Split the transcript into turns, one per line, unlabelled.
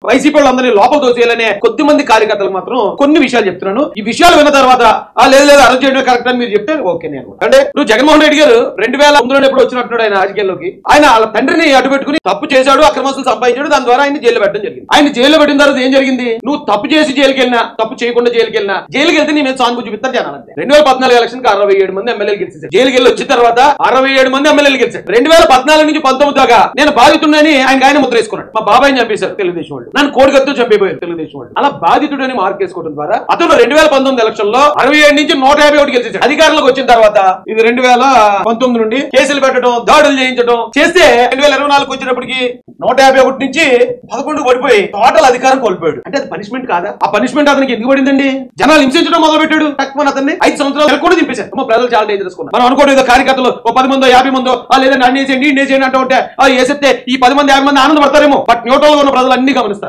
YCP వాళ్ళందరినీ లోపల దోచేయాలనే కొద్ది మంది కార్యకర్తలకు మాత్రం కొన్ని విషయాలు చెప్తున్నాను. ఈ విషయాలు విన్న తర్వాత లేదు అరెస్ట్ చేయడం కరెక్ట్ అని మీరు చెప్తే ఓకే నేను అంటే నువ్వు జగన్మోహన్ రెడ్డి గారు 2009 ఎప్పుడు వచ్చినట్టున్నాడు ఆయన రాజకీయాల్లోకి. ఆయన వాళ్ళ తండ్రిని అడ్డుపెట్టుకుని తప్పు చేశాడు, అక్రమాస్తులు సంపాదించాడు, దాని ద్వారా ఆయన జైలు పెట్టడం జరిగింది. ఆయన జైల్లో పెట్టిన తర్వాత ఏం జరిగింది? నువ్వు తప్పు చేసి జైలుకి వెళ్ళినా, తప్పు చేయకుండా జైలుకి వెళ్ళినా, జైలుకి వెళ్తే నీ మీద సానుభూతి చూపిస్తారు జనాలంటే. 2014 ఎలక్షన్ కి 67 మంది ఎమ్మెల్యేలు గెలిచారు. జైలుకి వెళ్ళి వచ్చిన తర్వాత 67 మంది ఎమ్మెల్యేలు గెలిచారు. 2014 నుంచి 19 దాకా నేను బాధితుడని ఆయన ముద్ర వేసుకున్నాడు. మా బాబాయ్ని చంపేశారు తెలుగుదేశం వాళ్ళు, నన్ను కోడికత్తో చంపేపోయారు తెలుగుదేశం వాళ్ళు. అలా బాధితుడని మార్క్ వేసుకోవడం ద్వారా అతను 2019 ఎలక్షన్ లో 67 నుంచి 151 గెలిచాడు. అధికారంలోకి వచ్చిన తర్వాత ఇది 2019 నుండి కేసులు పెట్టడం, దాడులు చేయించడం చేస్తే 2024 వచ్చేటప్పటికి 151 నుంచి 11 పడిపోయి టోటల్ అధికారం కోల్పోయాడు. అంటే అది పనిష్మెంట్ కాదా? ఆ పనిష్మెంట్ అతనికి ఎందుకు పడిందండి? జనాలు హింసించడం మొదలు పెట్టాడు. తక్కువ అతన్ని 5 సంవత్సరాలు కూడా దింపేశారు. ప్రజలు చాలా డేంజరస్ మనం అనుకోవడం ఏదో కార్యకర్తలు 10 మందో 50 మందో లేదా నన్ను వేసేయండి అంటూ ఉంటే వేసేస్తే ఈ 10 మంది 50 మంది ఆనందపడతారేమో. బట్ న్యూట్రల్ ఉన్న ప్రజలు అన్ని గమనిస్తారు.